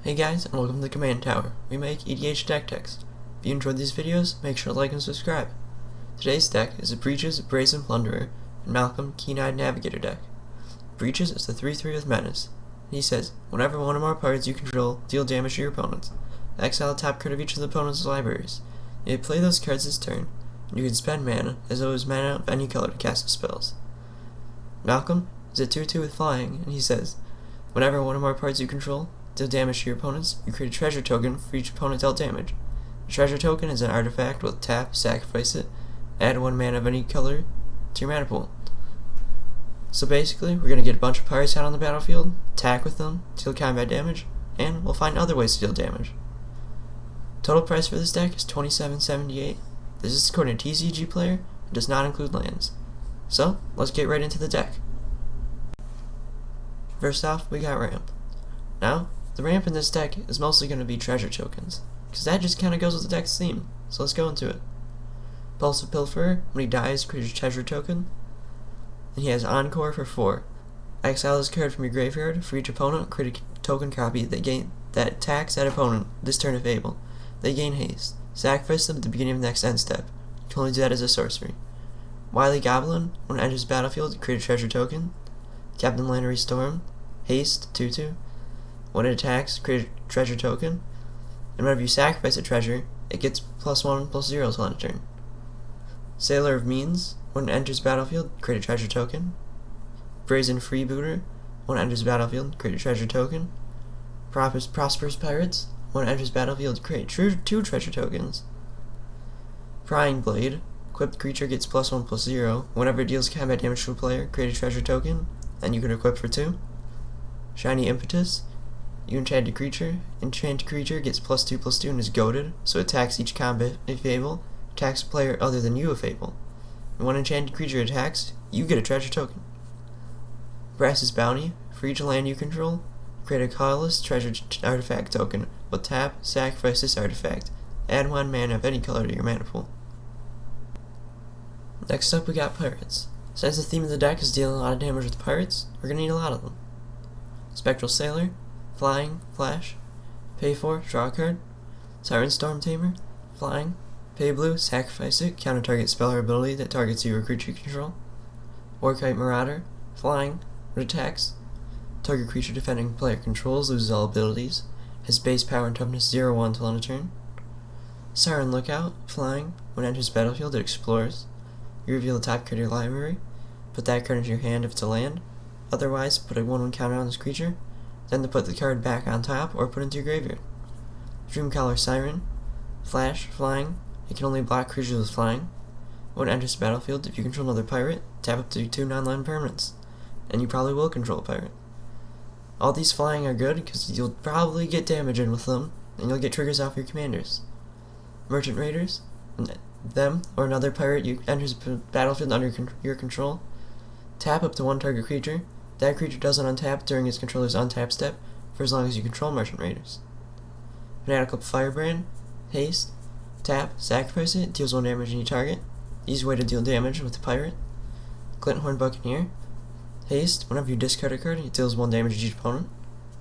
Hey guys, and welcome to the Command Tower. We make EDH Deck Techs. If you enjoyed these videos, make sure to like and subscribe. Today's deck is a Breeches, Brazen, Plunderer, and Malcom Keen-Eyed Navigator deck. Breeches is the 3/3 with Menace. And he says, whenever one or more cards you control deal damage to your opponents, exile the top card of each of the opponent's libraries. You may play those cards this turn, and you can spend mana as though it was mana of any color to cast the spells. Malcom is a 2/2 with Flying, and he says, whenever one or more cards you control deal damage to your opponents, you create a treasure token for each opponent dealt damage. The treasure token is an artifact with tap, sacrifice it, add 1 mana of any color to your mana pool. So basically, we're going to get a bunch of pirates out on the battlefield, attack with them, deal combat damage, and we'll find other ways to deal damage. Total price for this deck is $27.78. This is according to TCG Player and does not include lands. So, let's get right into the deck. First off, we got Ramp. Now, the ramp in this deck is mostly going to be treasure tokens, because that just kind of goes with the deck's theme, so let's go into it. Impulsive Pilferer, when he dies, creates a treasure token, and he has Encore for 4. Exile this card from your graveyard. For each opponent, create a token copy that attacks that opponent this turn if able. They gain haste. Sacrifice them at the beginning of the next end step. You can only do that as a sorcery. Wily Goblin, when it enters the battlefield, create a treasure token. Captain Lannery Storm, haste, 2/2. When it attacks, create a treasure token, and whenever you sacrifice a treasure, it gets +1/+0 till end of turn. Sailor of Means, when it enters the battlefield, create a treasure token. Brazen Freebooter, when it enters the battlefield, create a treasure token. Prosperous Pirates, when it enters the battlefield, create 2 treasure tokens. Prying Blade, equipped creature gets +1/+0. Whenever it deals combat damage to a player, create a treasure token, and you can equip for 2. Shiny Impetus, you enchant a creature. Enchanted creature gets +2/+2 and is goaded, so it attacks each combat if able, attacks a player other than you if able. And when enchanted creature attacks, you get a treasure token. Brass's Bounty, for each land you control, create a colorless treasure artifact token with tap, sacrifice this artifact, add 1 mana of any color to your mana pool. Next up we got Pirates. Since the theme of the deck is dealing a lot of damage with pirates, we're going to need a lot of them. Spectral Sailor, Flying, Flash, pay 4, draw a card. Siren Storm Tamer, Flying, pay blue, sacrifice it, counter target spell or ability that targets you or creature you control. Orkite Marauder, Flying, when it attacks, target creature defending player controls loses all abilities, has base power and toughness 0/1 till end of turn. Siren Lookout, Flying, when it enters the battlefield it explores. You reveal the top card of your library, put that card into your hand if it's a land, otherwise put a 1/1 counter on this creature, then to put the card back on top or put it into your graveyard. Dreamcaller Siren, Flash, Flying, it can only block creatures with Flying. When it enters the battlefield, if you control another pirate, tap up to 2 non-land permanents, and you probably will control a pirate. All these Flying are good because you'll probably get damage in with them, and you'll get triggers off your commanders. Merchant Raiders, them or another pirate you enters the battlefield under your control, tap up to 1 target creature. That creature doesn't untap during its controller's untap step for as long as you control Merchant Raiders. Fanatical Firebrand, haste, tap, sacrifice it, deals 1 damage to any target. Easy way to deal damage with the pirate. Glinthorn Buccaneer, haste, whenever you discard a card, it deals 1 damage to each opponent.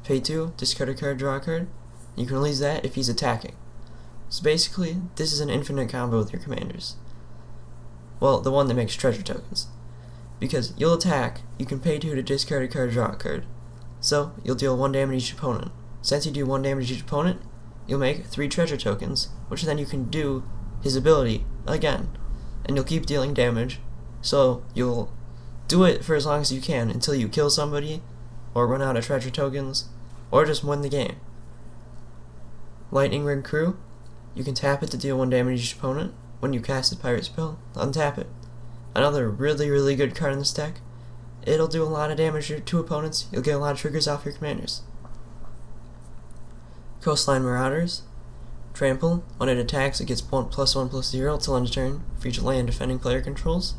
Pay 2, discard a card, draw a card. You can release that if he's attacking. So basically, this is an infinite combo with your commanders. Well, the one that makes treasure tokens. Because you'll attack, you can pay 2 to discard a card, draw a card. So, you'll deal 1 damage to each opponent. Since you do 1 damage to each opponent, you'll make 3 treasure tokens, which then you can do his ability again. And you'll keep dealing damage, so you'll do it for as long as you can until you kill somebody, or run out of treasure tokens, or just win the game. Lightning Rig Crew, you can tap it to deal 1 damage to each opponent. When you cast a pirate spell, untap it. Another really good card in this deck. It'll do a lot of damage to opponents. You'll get a lot of triggers off your commanders. Coastline Marauders, Trample, when it attacks it gets +1/+0 till end of turn for each land defending player controls,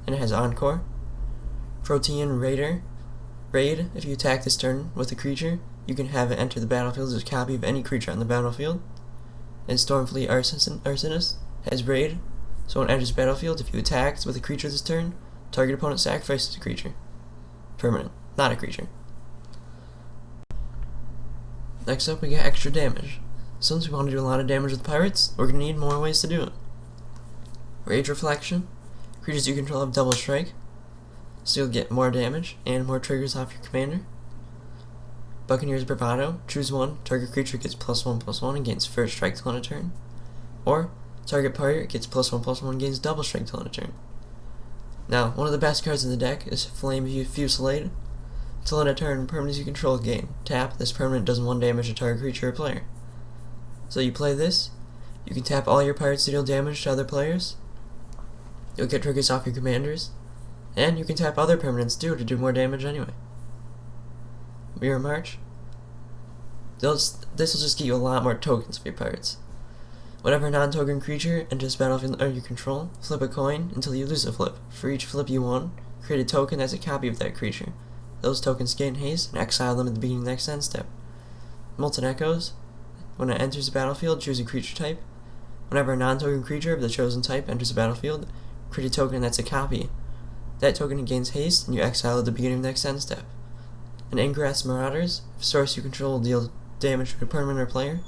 and it has Encore. Protean Raider, Raid, if you attack this turn with a creature, you can have it enter the battlefield as a copy of any creature on the battlefield. And Stormfleet Arsonist has Raid, so when it enters the battlefield, if you attack with a creature this turn, target opponent sacrifices a creature. Permanent, not a creature. Next up, we got extra damage. Since we want to do a lot of damage with pirates, we're going to need more ways to do it. Rage Reflection. Creatures you control have double strike, so you'll get more damage and more triggers off your commander. Buccaneer's Bravado. Choose one. Target creature gets +1/+1 and gains first strike till end of turn. Or, target pirate gets +1/+1 and gains double strike till end of turn. Now, one of the best cards in the deck is Flame Fusillade. Till end of turn, permanents you control gain. Tap. This permanent does 1 damage to target creature or player. So you play this, you can tap all your pirates to deal damage to other players. You'll get triggers off your commanders, and you can tap other permanents too to do more damage anyway. Mirror March. This will just get you a lot more tokens for your pirates. Whenever a non-token creature enters the battlefield under your control, flip a coin until you lose a flip. For each flip you won, create a token as a copy of that creature. Those tokens gain haste and exile them at the beginning of the next end step. Molten Echoes. When it enters the battlefield, choose a creature type. Whenever a non-token creature of the chosen type enters the battlefield, create a token that's a copy. That token gains haste, and you exile at the beginning of the next end step. And Ingress Marauders. If a source you control will deal damage to a permanent or player,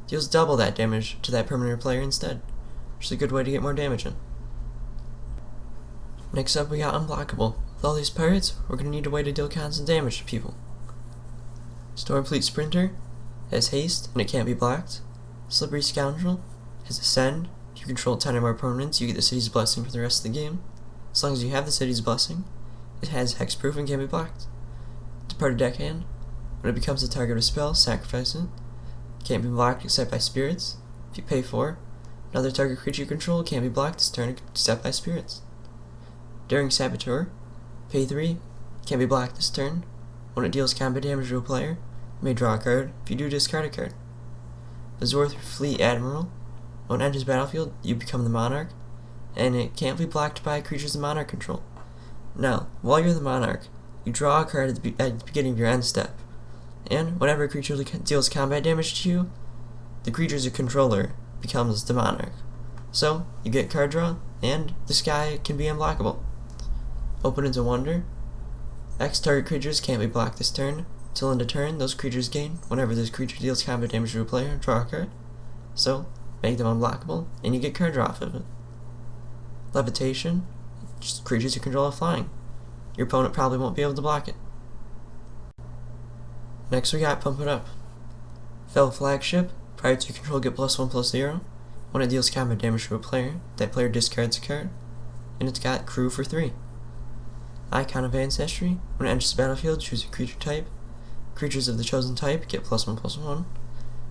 deals double that damage to that permanent or player instead, which is a good way to get more damage in. Next up, we got Unblockable. With all these pirates, we're going to need a way to deal constant damage to people. Stormfleet Sprinter has haste, and it can't be blocked. Slippery Scoundrel has Ascend. If you control 10 or more permanents, you get the city's blessing for the rest of the game. As long as you have the city's blessing, it has hexproof and can't be blocked. Departed Deckhand. When it becomes the target of a spell, sacrifice it. Can't be blocked except by spirits. If you pay 4, another target creature you control can't be blocked this turn except by spirits. Daring Saboteur. Pay 3, can't be blocked this turn. When it deals combat damage to a player, you may draw a card. If you do, discard a card. Azor Fleet Admiral. When it enters the battlefield, you become the Monarch, and it can't be blocked by creatures the Monarch control. Now, while you're the Monarch, you draw a card at the beginning of your end step, and whenever a creature deals combat damage to you, the creature's controller becomes the Monarch. So, you get card draw, and this guy can be unblockable. Opponent's a Wonder. X target creatures can't be blocked this turn. Till end of turn, those creatures gain. Whenever this creature deals combat damage to a player, draw a card. So, make them unblockable, and you get card draw off of it. Levitation. Just creatures you control are flying. Your opponent probably won't be able to block it. Next we got Pump It Up. Fell Flagship. Pirates you control get +1/+0. When it deals combat damage to a player, that player discards a card. And it's got Crew for 3. Icon of Ancestry. When it enters the battlefield, choose a creature type. Creatures of the chosen type get +1/+1.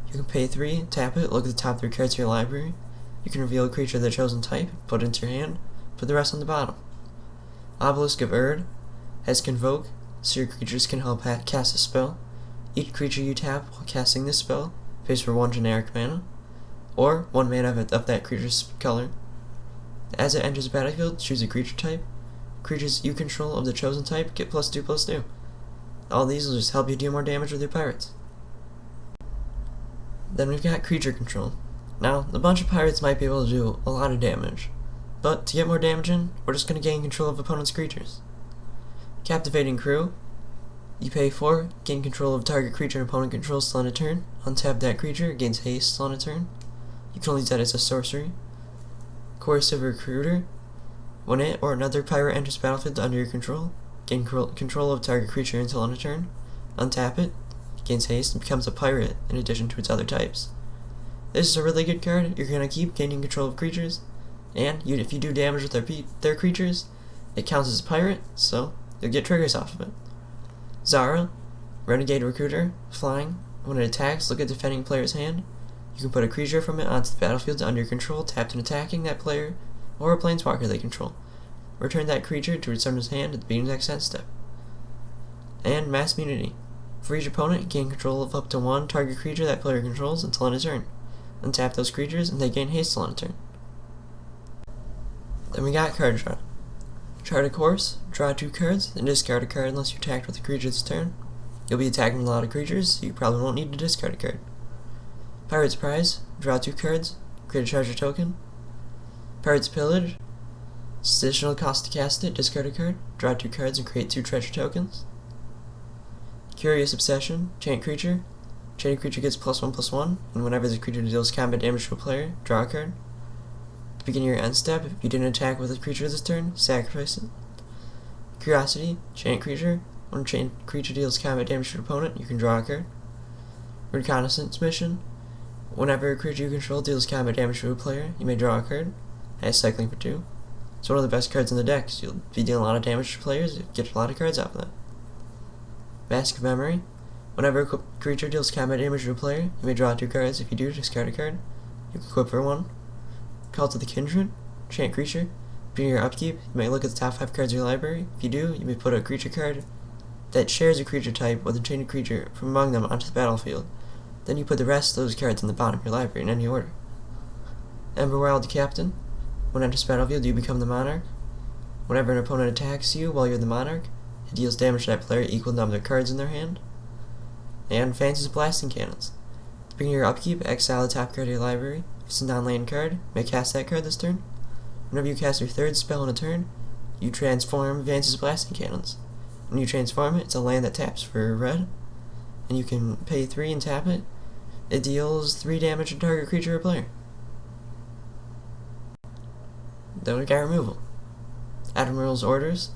You can pay 3, tap it, look at the top 3 cards of your library. You can reveal a creature of the chosen type, put it into your hand, put the rest on the bottom. Obelisk of Erd has Convoke, so your creatures can help cast a spell. Each creature you tap while casting this spell pays for 1 generic mana, or 1 mana of that creature's color. As it enters the battlefield, choose a creature type. Creatures you control of the chosen type get +2/+2. All these will just help you deal more damage with your pirates. Then we've got creature control. Now, a bunch of pirates might be able to do a lot of damage, but to get more damage in, we're just going to gain control of opponent's creatures. Captivating Crew. You pay 4, gain control of target creature an opponent controls till end of turn. Untap that creature, gains haste till end of turn. You can only use that as a sorcery. Coercive Recruiter. When it or another pirate enters the battlefield under your control, gain control of target creature until end of turn. Untap it, gains haste, and becomes a pirate in addition to its other types. This is a really good card. You're going to keep gaining control of creatures, and if you do damage with their creatures, it counts as a pirate, so you'll get triggers off of it. Zara, Renegade Recruiter, flying. When it attacks, look at the defending player's hand. You can put a creature from it onto the battlefield under your control, tapped and attacking that player, or a planeswalker they control. Return that creature to its owner's hand at the beginning of the next end step. And Mass Immunity. For each opponent, gain control of up to 1 target creature that player controls until end of turn. Untap those creatures, and they gain haste till end of turn. Then we got card draw. Chart a course, draw 2 cards, and discard a card unless you're attacked with a creature this turn. You'll be attacking a lot of creatures, so you probably won't need to discard a card. Pirate's Prize, draw 2 cards, create a treasure token. Pirate's Pillage, it's additional cost to cast it, discard a card, draw 2 cards and create 2 treasure tokens. Curious Obsession, chant creature. Chained creature gets +1/+1, and whenever the creature deals combat damage to a player, draw a card. At the beginning of your end step, if you didn't attack with a creature this turn, sacrifice it. Curiosity, chained creature. When a chained creature deals combat damage to your opponent, you can draw a card. Reconnaissance mission. Whenever a creature you control deals combat damage to a player, you may draw a card. It has cycling for 2. It's one of the best cards in the deck, so you'll be dealing a lot of damage to players, you get a lot of cards out of that. Mask of Memory. Whenever a creature deals combat damage to a player, you may draw 2 cards. If you do, discard a card. You can equip for 1. Call to the Kindred. Chant creature. During your upkeep, you may look at the top 5 cards of your library. If you do, you may put a creature card that shares a creature type with a chained creature from among them onto the battlefield. Then you put the rest of those cards in the bottom of your library in any order. Emberwild Captain. When enters the battlefield, you become the Monarch. Whenever an opponent attacks you while you're the Monarch, it deals damage to that player equal to the number of cards in their hand. And Fancy's Blasting Cannons. During your upkeep, exile the top card of your library. If it's a non-land card, you may cast that card this turn. Whenever you cast your 3rd spell in a turn, you transform Vance's Blasting Cannons. When you transform it, it's a land that taps for red, and you can pay 3 and tap it. It deals 3 damage to target creature or player. Then we got removal. Admiral's Orders.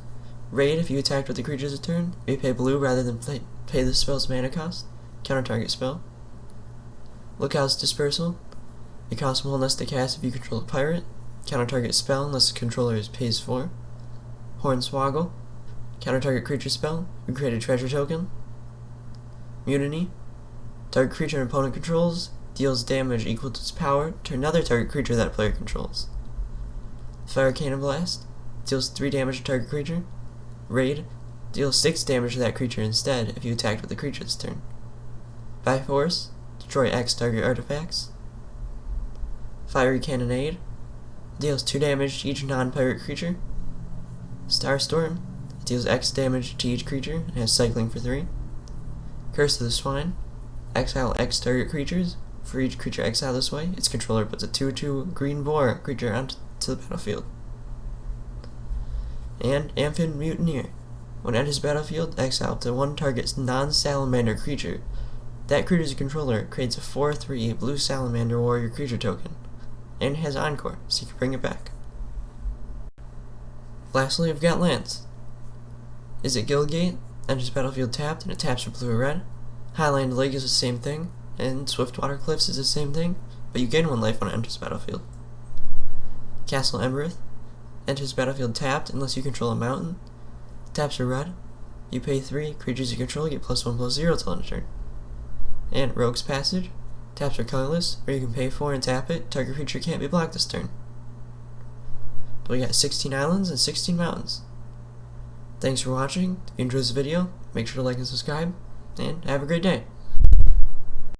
Raid, if you attacked with the creatures a turn, you may pay blue rather than pay the spell's mana cost. Counter target spell. Lookout's Dispersal. It costs 1 less to cast if you control a pirate. Counter target spell unless the controller pays 4. Hornswoggle. Counter target creature spell. You create a treasure token. Mutiny. Target creature an opponent controls deals damage equal to its power to another target creature that player controls. Fire Cannon Blast. Deals 3 damage to target creature. Raid. Deals 6 damage to that creature instead if you attacked with the creature this turn. By Force. Destroy X target artifacts. Fiery Cannonade. Deals 2 damage to each non-pirate creature. Starstorm. It deals X damage to each creature and has cycling for 3. Curse of the Swine. Exile X target creatures. For each creature exiled this way, its controller puts a 2/2 green boar creature onto the battlefield. And Amphibian Mutineer. When it enters the battlefield, exile up to 1 target's non-salamander creature. That creature's controller creates a 4/3 blue salamander warrior creature token. And it has Encore, so you can bring it back. Lastly, we've got lands. Is it Guildgate? Enters the battlefield tapped, and it taps for blue or red. Highland Lake is the same thing, and Swiftwater Cliffs is the same thing, but you gain 1 life when it enters the battlefield. Castle Embereth. Enters the battlefield tapped unless you control a mountain. Taps for red. You pay 3, creatures you control get +1/+0 till end of turn. And Rogue's Passage. Taps for colorless, or you can pay 4 and tap it. Target creature can't be blocked this turn. So we got 16 islands and 16 mountains. Thanks for watching. If you enjoyed this video, make sure to like and subscribe, and have a great day.